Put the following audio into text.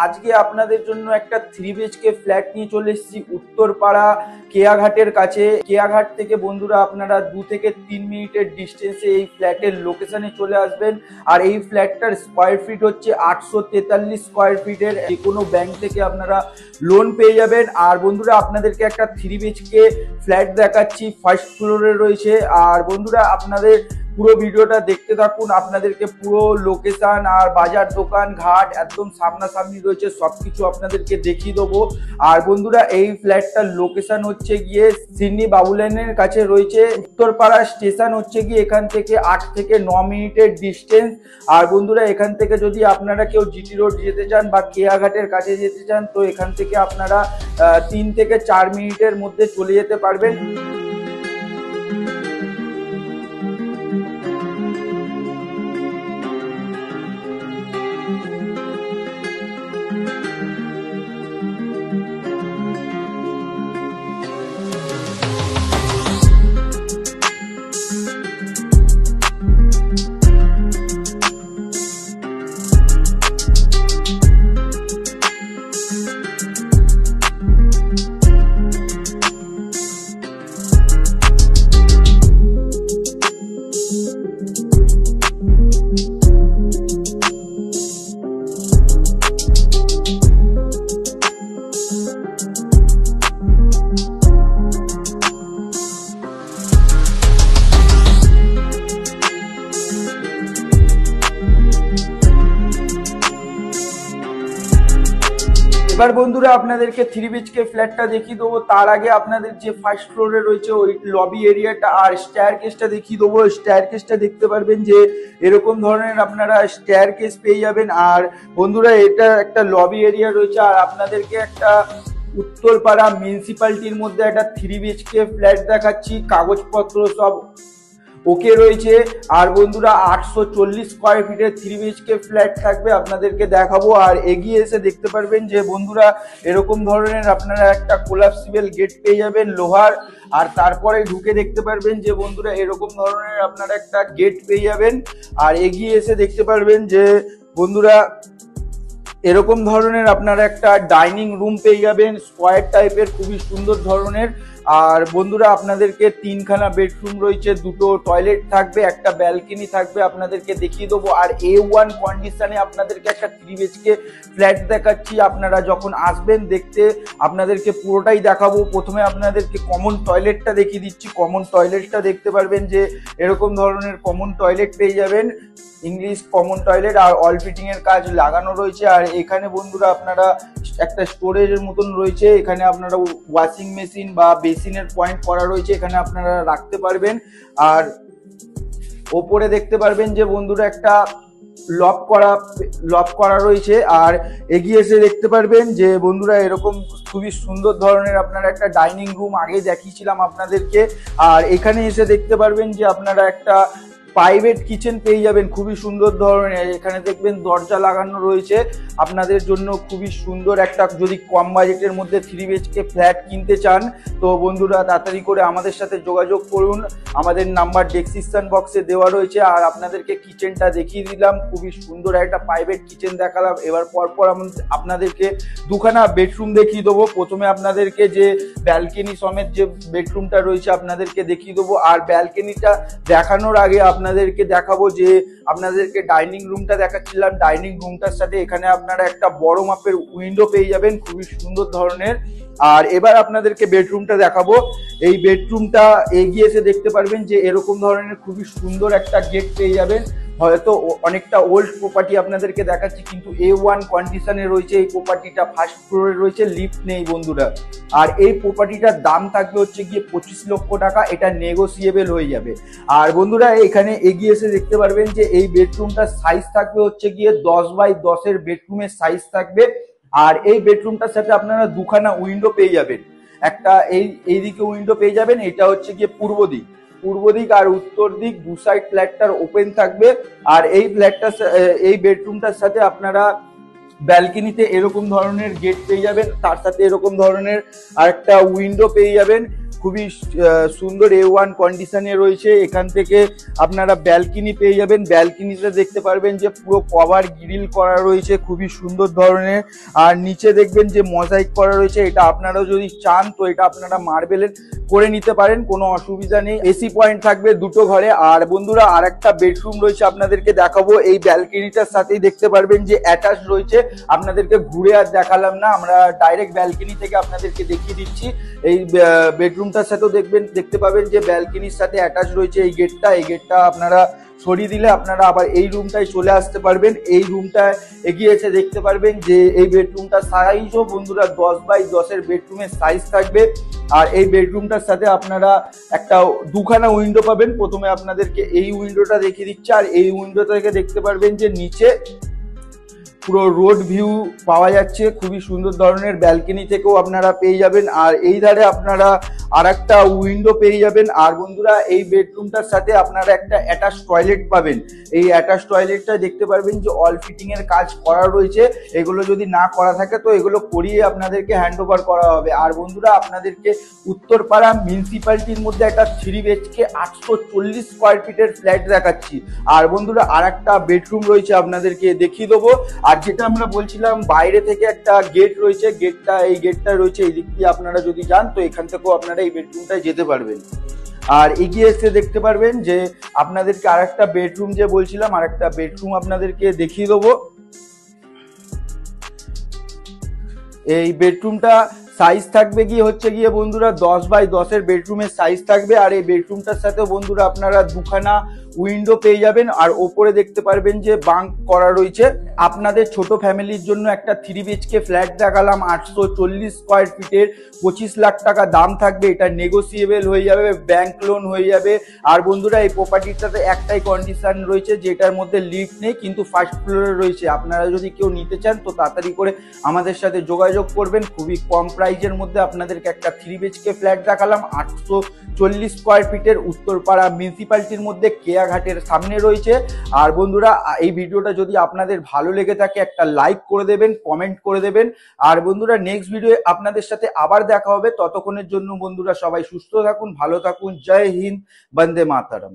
আজকে আপনাদের জন্য একটা 3 BHK ফ্ল্যাট নিয়ে চলে এসেছি উত্তরপাড়া কেয়াঘাটের কাছে। কেয়াঘাট থেকে বন্ধুরা আপনারা 2 থেকে 3 মিনিটের ডিস্টেন্সে এই ফ্ল্যাটের লোকেশনে চলে আসবেন। আর এই ফ্ল্যাটটার স্কোয়ার ফিট হচ্ছে 843 স্কোয়ার ফিটের। যে কোনো ব্যাংক থেকে আপনারা লোন পেয়ে যাবেন। আর বন্ধুরা আপনাদেরকে একটা 3 BHK ফ্ল্যাট দেখাচ্ছি, ফার্স্ট ফ্লোরে রয়েছে। আর বন্ধুরা আপনাদের পুরো ভিডিওটা দেখতে থাকুন, আপনাদেরকে পুরো লোকেশন আর বাজার দোকান ঘাট একদম সামনাসামনি রয়েছে, সবকিছু আপনাদেরকে দেখিয়ে দেবো। আর বন্ধুরা এই ফ্ল্যাটটার লোকেশন হচ্ছে গিয়ে সিডনি বাবুল্যান্ডের কাছে রয়েছে। উত্তরপাড়া স্টেশন হচ্ছে গিয়ে এখান থেকে 8 থেকে 9 মিনিটের ডিস্টেন্স। আর বন্ধুরা এখান থেকে যদি আপনারা কেউ জিটি রোড যেতে চান বা কেয়াঘাটের কাছে যেতে চান, তো এখান থেকে আপনারা 3 থেকে 4 মিনিটের মধ্যে চলে যেতে পারবেন। এবার বন্ধুরা আপনাদেরকে 3 BHK ফ্ল্যাটটা দেখিয়ে দেবো। তার আগে আপনাদের যে ফার্স্ট ফ্লোরে রয়েছে ওই লবি এরিয়াটা আর স্টেয়ার কেসটা দেখিয়ে দেবো। স্টেয়ার কেসটা দেখতে পারবেন যে এরকম ধরনের আপনারা স্টেয়ার কেস পেয়ে যাবেন। আর বন্ধুরা এটা একটা লবি এরিয়া রয়েছে। আর আপনাদেরকে একটা উত্তরপাড়া মিউনিসিপ্যালিটির মধ্যে একটা 3 BHK ফ্ল্যাট দেখাচ্ছি, কাগজপত্র সব ওকে রয়েছে। আর বন্ধুরা 840 স্কোয়ার ফিটের 3 BHK ফ্ল্যাট থাকবে, আপনাদেরকে দেখাবো। আর এগিয়ে এসে দেখতে পারবেন যে বন্ধুরা এরকম ধরনের আপনারা একটা কোলাপসিবল গেট পেয়ে যাবেন লোহার। আর তারপরে ঢুকে দেখতে পারবেন যে বন্ধুরা এরকম ধরনের আপনারা একটা গেট পেয়ে যাবেন। আর এগিয়ে এসে দেখতে পারবেন যে বন্ধুরা এরকম ধরনের আপনারা একটা ডাইনিং রুম পেয়ে যাবেন, স্কোয়ার টাইপের, খুবই সুন্দর ধরনের। আর বন্ধুরা আপনাদেরকে 3খানা বেডরুম রয়েছে, 2টো টয়লেট থাকবে, একটা ব্যালকনি থাকবে, আপনাদেরকে দেখিয়ে দেবো। আর A1 কন্ডিশনে আপনাদেরকে একটা 3 BHK ফ্ল্যাট দেখাচ্ছি। আপনারা যখন আসবেন দেখতে আপনাদেরকে পুরোটাই দেখাবো। প্রথমে আপনাদেরকে কমন টয়লেটটা দেখিয়ে দিচ্ছি। কমন টয়লেটটা দেখতে পারবেন যে এরকম ধরনের কমন টয়লেট পেয়ে যাবেন, ইংলিশ কমন টয়লেট। আর অল ফিটিং এর কাজ লাগানো রয়েছে। আর এখানে বন্ধুরা আপনারা একটা স্টোরেজের মতন রয়েছে, এখানে আপনারা ওয়াশিং মেশিন বা বেসিনের পয়েন্ট করা রয়েছে, এখানে আপনারা রাখতে পারবেন। আর ওপরে দেখতে পারবেন যে বন্ধুরা একটা লক করা রয়েছে। আর এগিয়ে এসে দেখতে পারবেন যে বন্ধুরা এরকম খুবই সুন্দর ধরনের আপনারা একটা ডাইনিং রুম আগে দেখিয়েছিলাম আপনাদেরকে। আর এখানে এসে দেখতে পারবেন যে আপনারা একটা প্রাইভেট কিচেন পেয়ে যাবেন, খুবই সুন্দর ধরনের। এখানে দেখবেন দরজা লাগানো রয়েছে আপনাদের জন্য, খুবই সুন্দর একটা। যদি কম বাজেটের মধ্যে 3 BHK ফ্ল্যাট কিনতে চান তো বন্ধুরা তাড়াতাড়ি করে আমাদের সাথে যোগাযোগ করুন, আমাদের নাম্বার ডেসক্রিপশন বক্সে দেওয়া রয়েছে। আর আপনাদেরকে কিচেনটা দেখিয়ে দিলাম, খুবই সুন্দর একটা প্রাইভেট কিচেন দেখালাম। এবার পরপর আপনাদেরকে 2খানা বেডরুম দেখিয়ে দেবো। প্রথমে আপনাদেরকে যে ব্যালকনি সমেত যে বেডরুমটা রয়েছে আপনাদেরকে দেখিয়ে দেবো। আর ব্যালকনিটা দেখানোর আগে আপনাদেরকে দেখাবো যে আপনাদেরকে ডাইনিং রুমটা দেখাচ্ছিলাম, ডাইনিং রুমটার সাথে এখানে আপনারা একটা বড় মাপের উইন্ডো পেয়ে যাবেন, খুবই সুন্দর ধরনের। আর এবার আপনাদেরকে বেডরুমটা দেখাবো। এই বেডরুমটা এগিয়ে এসে দেখতে পারবেন যে এরকম ধরনের খুবই সুন্দর একটা গেট পেয়ে যাবেন। হয়তো অনেকটা ওল্ড প্রপার্টি আপনাদেরকে দেখাচ্ছি, কিন্তু A1 কন্ডিশনে রয়েছে এই প্রপার্টিটা। ফার্স্ট ফ্লোরে রয়েছে, লিফট নেই বন্ধুরা। আর এই প্রপার্টিটার দাম থাকবে হচ্ছে গিয়ে 25 লক্ষ টাকা, এটা নেগোসিয়েবল হয়ে যাবে। আর বন্ধুরা এখানে এগিয়ে এসে দেখতে পারবেন যে এই বেডরুমটার সাইজ থাকবে হচ্ছে গিয়ে 10x10 এর বেডরুমের সাইজ থাকবে। আর এই বেডরুমটার সাথে আপনারা 2খানা উইন্ডো পেয়ে যাবেন, একটা এইদিকে উইন্ডো পেয়ে যাবেন, এটা হচ্ছে গিয়ে পূর্ব দিক আর উত্তর দিক, 2 সাইড ফ্ল্যাটটার ওপেন থাকবে। আর এই বেডরুমটার সাথে আপনারা ব্যালকনিতে এরকম ধরনের গেট পেয়ে যাবেন, তার সাথে এরকম ধরনের আরেকটা উইন্ডো পেয়ে যাবেন। খুবই সুন্দর A1 কন্ডিশনে রয়েছে। এখান থেকে আপনারা ব্যালকনি পেয়ে যাবেন। ব্যালকনিতে দেখতে পারবেন যে পুরো কভার গ্রিল করা রয়েছে খুবই সুন্দর ধরনের। আর নিচে দেখবেন যে মোজাইক করা রয়েছে, এটা আপনারাও যদি চান তো এটা আপনারা মার্বেলের করে নিতে পারেন, কোনো অসুবিধা নেই। এসি পয়েন্ট থাকবে দুটো ঘরে। আর বন্ধুরা আর একটা বেডরুম রয়েছে আপনাদেরকে দেখাবো। এই ব্যালকনিটার সাথেই দেখতে পারবেন যে অ্যাটাচ রয়েছে, আপনাদেরকে ঘুরে আর দেখালাম না, আমরা ডাইরেক্ট ব্যালকনি থেকে আপনাদেরকে দেখিয়ে দিচ্ছি। এই বেডরুমটার সাথেও দেখতে পাবেন যে ব্যালকনির সাথে অ্যাটাচ রয়েছে এই গেটটা আপনারা সরিয়ে দিলে আপনারা আবার এই রুমটায় চলে আসতে পারবেন। এই রুমটায় এগিয়ে এসে দেখতে পারবেন যে এই বেডরুমটা সাইজও বন্ধুরা 10x10 বেডরুমের সাইজ থাকবে। আর এই বেডরুমটার সাথে আপনারা একটা দুখানা উইন্ডো পাবেন। প্রথমে আপনাদেরকে এই উইন্ডোটা দেখিয়ে দিচ্ছে, আর এই উইন্ডো থেকে দেখতে পারবেন যে নিচে পুরো রোড ভিউ পাওয়া যাচ্ছে, খুবই সুন্দর ধরনের। ব্যালকনি থেকেও আপনারা পেয়ে যাবেন। আর এই ধারে আপনারা আর একটা উইন্ডো পেয়ে যাবেন। আর বন্ধুরা এই বেডরুমটার সাথে আপনারা একটা অ্যাটাচ টয়লেট পাবেন। এই অ্যাটাচ টয়লেটটা দেখতে পারবেন যে অল ফিটিং এর কাজ করা রয়েছে। এগুলো যদি না করা থাকে তো এগুলো করিয়ে আপনাদেরকে হ্যান্ড ওভার করা হবে। আর বন্ধুরা আপনাদেরকে উত্তরপাড়া মিউনিসিপ্যালিটির মধ্যে একটা 3BHK 840 স্কোয়ার ফিটের ফ্ল্যাট দেখাচ্ছি। আর বন্ধুরা আর একটা বেডরুম রয়েছে, আপনাদেরকে দেখিয়ে দেবো। আর যেটা আমরা বলছিলাম বাইরে থেকে একটা গেট রয়েছে, এই গেটটা রয়েছে এই দিক দিয়ে, আপনারা যদি যান তো এখান থেকেও আপনারা এই বেডরুমটায় যেতে পারবেন। আর এগিয়ে এসে দেখতে পারবেন যে আপনাদেরকে আর একটা বেডরুম যে বলছিলাম, আর একটা বেডরুম আপনাদেরকে দেখিয়ে দেবো। এই বেডরুমটা সাইজ থাকবে গিয়ে বন্ধুরা 10x10 বেডরুমের সাইজ থাকবে। আর এই বেডরুমটার সাথে বন্ধুরা আপনারা দুখানা উইন্ডো পেয়ে যাবেন। আর ওপরে দেখতে পারবেন যে বাঙ্ক করা রয়েছে। আপনাদের ছোট ফ্যামিলির জন্য একটা 3BHK ফ্ল্যাট দেখালাম 840 স্কোয়ার ফিটের, 25 লাখ টাকা দাম থাকবে। এটা নেগোসিয়েবল হয়ে যাবে, ব্যাংক লোন হয়ে যাবে। আর বন্ধুরা এই প্রপার্টিটাতে একটাই কন্ডিশন রয়েছে যেটার মধ্যে লিফট নেই, কিন্তু ফার্স্ট ফ্লোরে রয়েছে। আপনারা যদি কেউ নিতে চান তো তাড়াতাড়ি করে আমাদের সাথে যোগাযোগ করবেন। খুবই কম প্রাইজের মধ্যে আপনাদেরকে একটা 3BHK ফ্ল্যাট দেখালাম 840 স্কোয়ার ফিটের, উত্তরপাড়া মিউনিসিপ্যালিটির মধ্যে কেয়াঘাটের সামনে রয়েছে। আর বন্ধুরা এই ভিডিওটা যদি আপনাদের ভালো লেগে থাকে একটা লাইক করে দেবেন, কমেন্ট করে দেবেন। আর বন্ধুরা নেক্সট ভিডিও আপনাদের সাথে আবার দেখা হবে। ততক্ষণের জন্য বন্ধুরা সবাই সুস্থ থাকুন, ভালো থাকুন। জয় হিন্দ, বন্দে মাতরম।